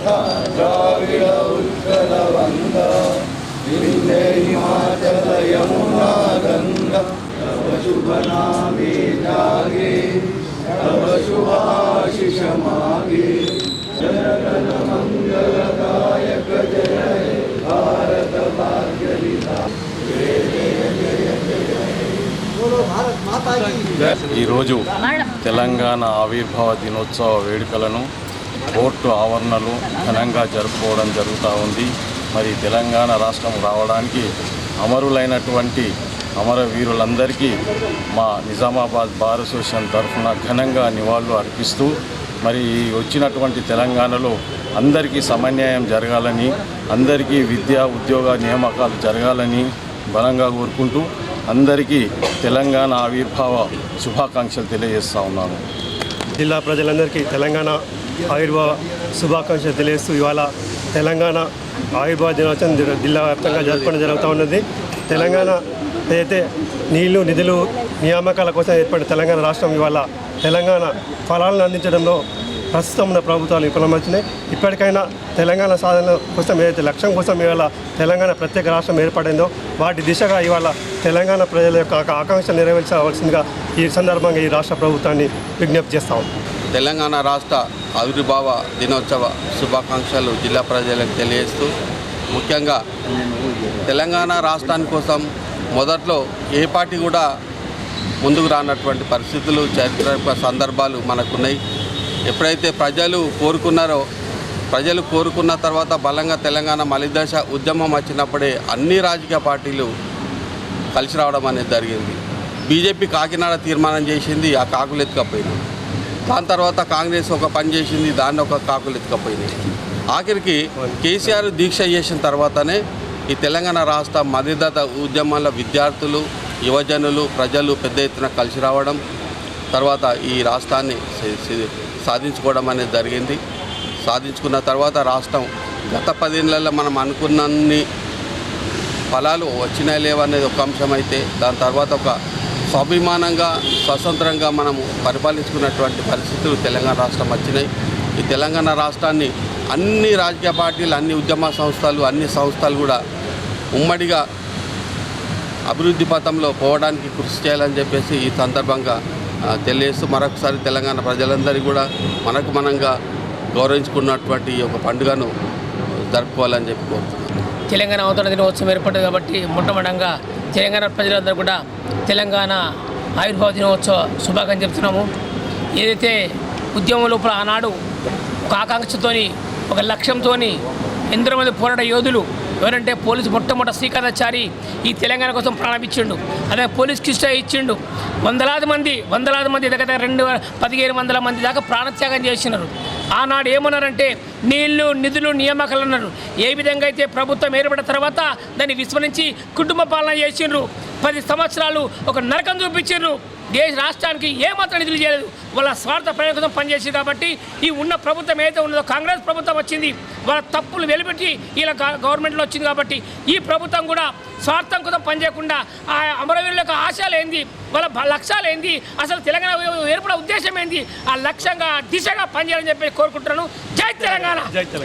द्राविड उत्कल वंग विंध्य हिमाचल यमुना गंगा तव शुभ नामे जागे तव शुभाशिष मागे जन गण मंगलदायक जय भारत भाग्य विधाता। ఈరోజు తెలంగాణ ఆవిర్భావ దినోత్సవ వేడుకలను కోర్టు ఆవరణలో ఘనంగా జరుపుకోవడం జరుగుతూ ఉంది. మరి తెలంగాణ రాష్ట్రం రావడానికి అమరులైనటువంటి అమరవీరులందరికీ మా నిజామాబాద్ బార్ అసోసియేషన్ తరఫున ఘనంగా నివాళులు అర్పిస్తూ మరి వచ్చినటువంటి తెలంగాణలో అందరికీ సమన్యాయం జరగాలని, అందరికీ విద్యా ఉద్యోగ నియామకాలు జరగాలని బలంగా కోరుకుంటూ అందరికీ తెలంగాణ ఆవిర్భావ శుభాకాంక్షలు తెలియజేస్తూ ఉన్నాను. జిల్లా ప్రజలందరికీ తెలంగాణ ఆవిర్భావ శుభాకాంక్షలు తెలియజేస్తూ ఇవాళ తెలంగాణ ఆవిర్భావ దినోత్సవం జిల్లా వ్యాప్తంగా జరుపుకోవడం జరుగుతూ ఉన్నది. తెలంగాణ అయితే నీళ్లు నిధులు నియామకాల కోసం ఏర్పడిన తెలంగాణ రాష్ట్రం ఇవాళ తెలంగాణ ఫలాలను అందించడంలో ప్రస్తుతం ఉన్న ప్రభుత్వాలు విఫలమవుతున్నాయి. ఇప్పటికైనా తెలంగాణ సాధన కోసం ఏదైతే లక్ష్యం కోసం ఇవాళ తెలంగాణ ప్రత్యేక రాష్ట్రం ఏర్పడిందో వాటి దిశగా ఇవాళ తెలంగాణ ప్రజల యొక్క ఆకాంక్షలు నెరవేర్చవలసిందిగా ఈ సందర్భంగా ఈ రాష్ట్ర ప్రభుత్వాన్ని విజ్ఞప్తి చేస్తాం. తెలంగాణ రాష్ట్ర ఆవిర్భావ దినోత్సవ శుభాకాంక్షలు జిల్లా ప్రజలకు తెలియజేస్తూ, ముఖ్యంగా తెలంగాణ రాష్ట్రాని కోసం మొదట్లో ఏ పార్టీ కూడా ముందుకు రానటువంటి పరిస్థితులు, చారిత్రక సందర్భాలు మనకున్నాయి. ఎప్పుడైతే ప్రజలు కోరుకున్న తర్వాత బలంగా తెలంగాణ మలిదశ ఉద్యమం వచ్చినప్పుడే అన్ని రాజకీయ పార్టీలు కలిసి రావడం అనేది జరిగింది. బీజేపీ కాకినాడ తీర్మానం చేసింది, ఆ కాకులు ఎత్తుకపోయినాయి. దాని తర్వాత కాంగ్రెస్ ఒక పని చేసింది, దాన్ని ఒక కాకులు ఎత్తుకపోయినాయి. ఆఖరికి కేసీఆర్ దీక్ష చేసిన తర్వాతనే ఈ తెలంగాణ రాష్ట్ర మలిదశ ఉద్యమంలో విద్యార్థులు, యువజనులు, ప్రజలు పెద్ద ఎత్తున కలిసి రావడం, తర్వాత ఈ రాష్ట్రాన్ని సాధించుకోవడం అనేది జరిగింది. సాధించుకున్న తర్వాత రాష్ట్రం గత 10 ఏళ్లలో మనం అనుకున్నన్ని ఫలాలు వచ్చినా లేవనేది ఒక అంశం అయితే, దాని తర్వాత ఒక స్వాభిమానంగా స్వతంత్రంగా మనము పరిపాలించుకున్నటువంటి పరిస్థితులు తెలంగాణ రాష్ట్రం వచ్చినాయి. ఈ తెలంగాణ రాష్ట్రాన్ని అన్ని రాజకీయ పార్టీలు, అన్ని ఉద్యమ సంస్థలు, అన్ని సంస్థలు కూడా ఉమ్మడిగా అభివృద్ధి పథంలో పోవడానికి కృషి చేయాలని చెప్పేసి ఈ సందర్భంగా తెలియజేస్తూ మరొకసారి తెలంగాణ ప్రజలందరికీ కూడా మనకు మనంగా గౌరవించుకున్నటువంటి ఈ యొక్క పండుగను జరుపుకోవాలని చెప్పి కోరుతున్నాను. తెలంగాణ అవతరణ దినోత్సవం ఏర్పడింది కాబట్టి మొట్టమొదటిగా తెలంగాణ ప్రజలందరూ కూడా తెలంగాణ ఆవిర్భావ దినోత్సవ శుభాకాంక్షలు చెప్తున్నాము. ఏదైతే ఉద్యమం లోపల ఆనాడు ఒక ఆకాంక్షతోని, ఒక లక్ష్యంతో ఎందరో మంది పోరాట యోధులు ఎవరంటే పోలీసు మొట్టమొదటి శ్రీకాంతాచారి ఈ తెలంగాణ కోసం ప్రాణం ఇచ్చిండు. అదే పోలీస్కి ఇష్టం ఇచ్చిండు. వందలాది మంది దగ్గర 1500 మంది దాకా ప్రాణత్యాగం చేసినారు. ఆనాడు ఏమన్నారంటే నీళ్లు నిధులు నియామకాలు అన్నారు. ఏ విధంగా అయితే ప్రభుత్వం ఏర్పడిన తర్వాత దాన్ని విస్మరించి కుటుంబ పాలన చేసిండ్రు. 10 సంవత్సరాలు ఒక నరకం చూపించిండ్రు. రాష్ట్రానికి ఏమాత్రం నిధులు చేయలేదు. వాళ్ళ స్వార్థ ప్రయోజనం కోసం పనిచేసింది. కాబట్టి ఈ ఉన్న ప్రభుత్వం ఏదైతే ఉన్నదో కాంగ్రెస్ ప్రభుత్వం వచ్చింది, వాళ్ళ తప్పులు వెలిపెట్టి ఇలా గవర్నమెంట్లో వచ్చింది. కాబట్టి ఈ ప్రభుత్వం కూడా స్వార్థం కోసం పనిచేయకుండా ఆ అమరవీరుల యొక్క ఆశయాలు ఏంది, వాళ్ళ లక్ష్యాలు ఏంది, అసలు తెలంగాణ ఏర్పడే ఉద్దేశం ఏంది, ఆ లక్ష్యంగా దిశగా పనిచేయాలని చెప్పి కోరుకుంటున్నాను. జై తెలంగాణ.